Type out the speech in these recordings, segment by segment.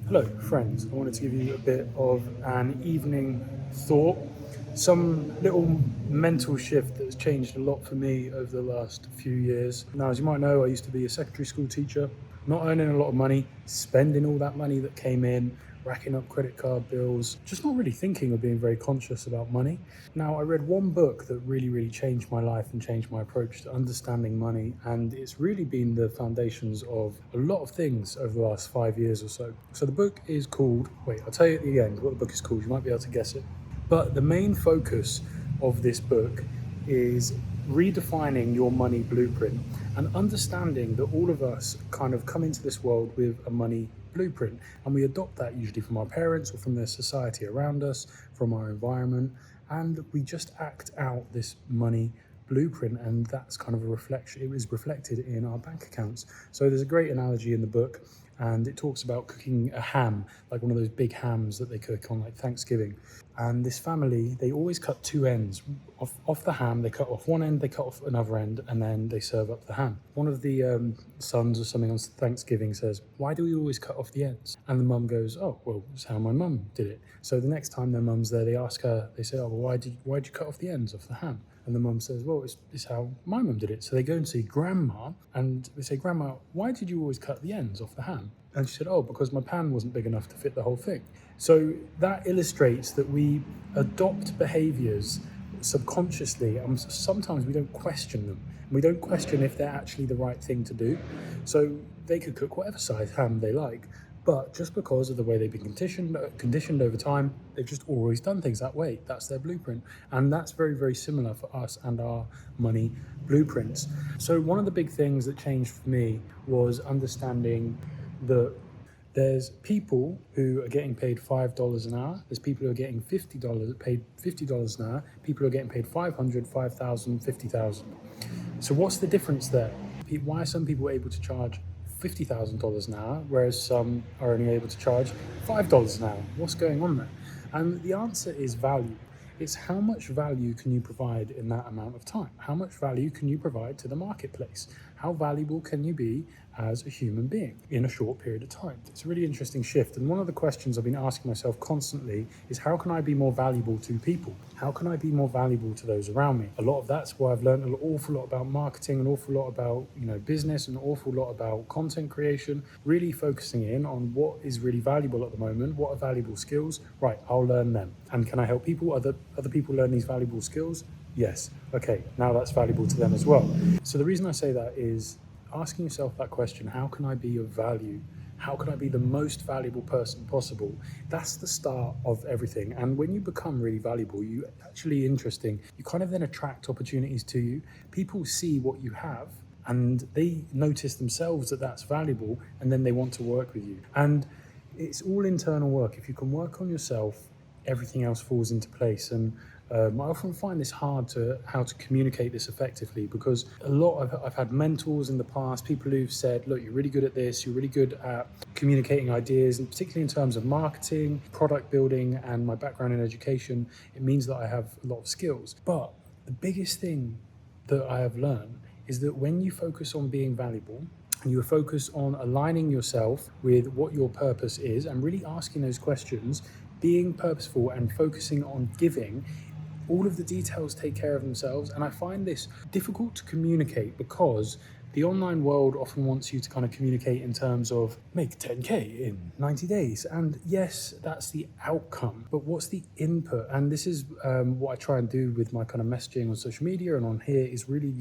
Hello, friends. I wanted to give you a bit of an evening thought, some little mental shift that's changed a lot for me over the last few years. Now, as you might know, I used to be a secondary school teacher, not earning a lot of money, spending all that money that came in, racking up credit card bills, just not really thinking or being very conscious about money. Now, I read one book that really changed my life and changed my approach to understanding money, and it's really been the foundations of a lot of things over the last 5 years or so. So the book is called, wait, I'll tell you at the end what the book is called, you might be able to guess it. But the main focus of this book is redefining your money blueprint and understanding that all of us kind of come into this world with a money blueprint, and we adopt that usually from our parents or from the society around us, from our environment, and we just act out this money blueprint, and that's kind of a reflection. It was reflected in our bank accounts. So there's a great analogy in the book, and it talks about cooking a ham, like one of those big hams that they cook on like Thanksgiving. And this family, they always cut two ends off the ham. They cut off one end, they cut off another end, and then they serve up the ham. One of the sons or something on Thanksgiving says, "Why do we always cut off the ends?" And the mum goes, "Oh, well, it's how my mum did it." So the next time their mum's there, they ask her, they say, "Oh, well, why'd you cut off the ends off the ham?" And the mum says, "Well, it's how my mum did it." So they go and see grandma, and they say, "Grandma, why did you always cut the ends off the ham?" And she said, "Oh, because my pan wasn't big enough to fit the whole thing." So that illustrates that we adopt behaviors subconsciously, and sometimes we don't question them. We don't question if they're actually the right thing to do. So they could cook whatever size ham they like, but just because of the way they've been conditioned over time, they've just always done things that way. That's their blueprint. And that's very similar for us and our money blueprints. So one of the big things that changed for me was understanding that there's people who are getting paid $5 an hour. There's people who are getting paid $50 an hour. People who are getting paid 500, 5,000, 50,000. So what's the difference there? Why are some people able to charge $50,000 an hour, whereas some are only able to charge $5 an hour? What's going on there? And the answer is value. It's how much value can you provide in that amount of time? How much value can you provide to the marketplace? How valuable can you be as a human being in a short period of time? It's a really interesting shift. And one of the questions I've been asking myself constantly is, how can I be more valuable to people? How can I be more valuable to those around me? A lot of that's why I've learned an awful lot about marketing, an awful lot about business, an awful lot about content creation, really focusing in on what is really valuable at the moment, what are valuable skills. Right, I'll learn them. And can I help people, other people learn these valuable skills? Yes. Okay, now that's valuable to them as well. So the reason I say that is asking yourself that question, how can I be of value? How can I be the most valuable person possible? That's the start of everything. And when you become really valuable, you kind of then attract opportunities to you. People see what you have and they notice themselves that that's valuable, and then they want to work with you. And it's all internal work. If you can work on yourself, everything else falls into place. And I often find this hard how to communicate this effectively, because I've had mentors in the past, people who've said, look, you're really good at this, you're really good at communicating ideas, and particularly in terms of marketing, product building, and my background in education, it means that I have a lot of skills. But the biggest thing that I have learned is that when you focus on being valuable, and you focus on aligning yourself with what your purpose is and really asking those questions, being purposeful and focusing on giving, all of the details take care of themselves. And I find this difficult to communicate because the online world often wants you to kind of communicate in terms of make 10K in 90 days. And yes, that's the outcome, but what's the input? And this is what I try and do with my kind of messaging on social media and on here, is really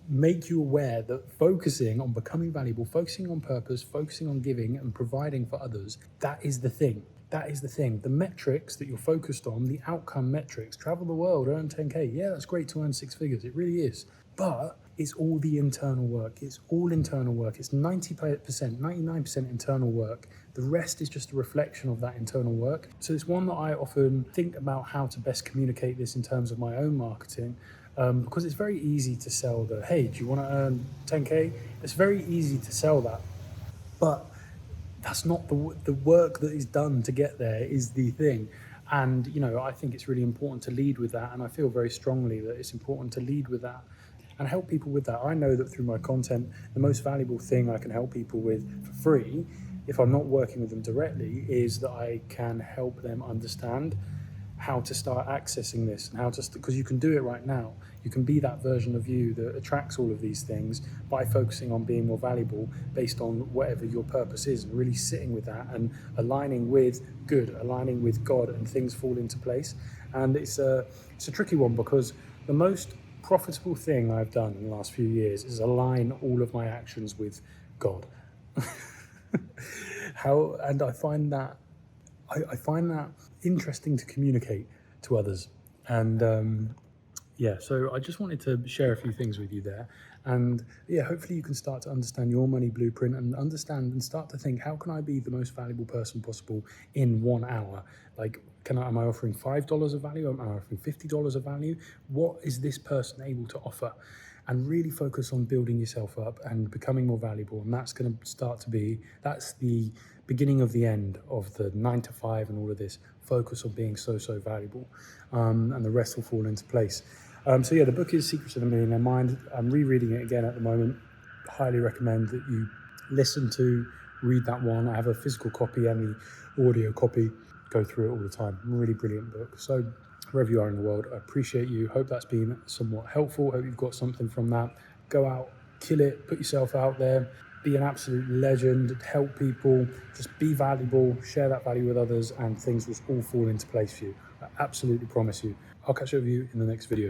make you aware that focusing on becoming valuable, focusing on purpose, focusing on giving and providing for others, that is the thing. That is the thing. The metrics that you're focused on, the outcome metrics, travel the world, earn 10K. Yeah, that's great to earn six figures. It really is. But it's all the internal work. It's all internal work. It's 90%, 99% internal work. The rest is just a reflection of that internal work. So it's one that I often think about how to best communicate this in terms of my own marketing. Because it's very easy to sell hey, do you want to earn 10K? It's very easy to sell that. But that's not the work that is done to get there is the thing. And, I think it's really important to lead with that. And I feel very strongly that it's important to lead with that and help people with that. I know that through my content, the most valuable thing I can help people with for free if I'm not working with them directly, is that I can help them understand how to start accessing this and how to, because you can do it right now. You can be that version of you that attracts all of these things by focusing on being more valuable based on whatever your purpose is, and really sitting with that and aligning with good, aligning with God, and things fall into place. And it's a tricky one, because the most profitable thing I've done in the last few years is align all of my actions with God. And I find that interesting to communicate to others. And so I just wanted to share a few things with you there. And yeah, hopefully you can start to understand your money blueprint and understand and start to think, how can I be the most valuable person possible in 1 hour? Like, am I offering $5 of value? Am I offering $50 of value? What is this person able to offer? And really focus on building yourself up and becoming more valuable. And that's going to that's the beginning of the end of the 9 to 5 and all of this. Focus on being so valuable, and the rest will fall into place. The book is Secrets of the Millionaire Mind. I'm rereading it again at the moment. Highly recommend that you read that one. I have a physical copy and the audio copy. Go through it all the time. Really brilliant book. So wherever you are in the world, I appreciate you. Hope that's been somewhat helpful. Hope you've got something from that. Go out, kill it, put yourself out there, be an absolute legend, help people, just be valuable, share that value with others, and things will all fall into place for you. I absolutely promise you. I'll catch up with you in the next video.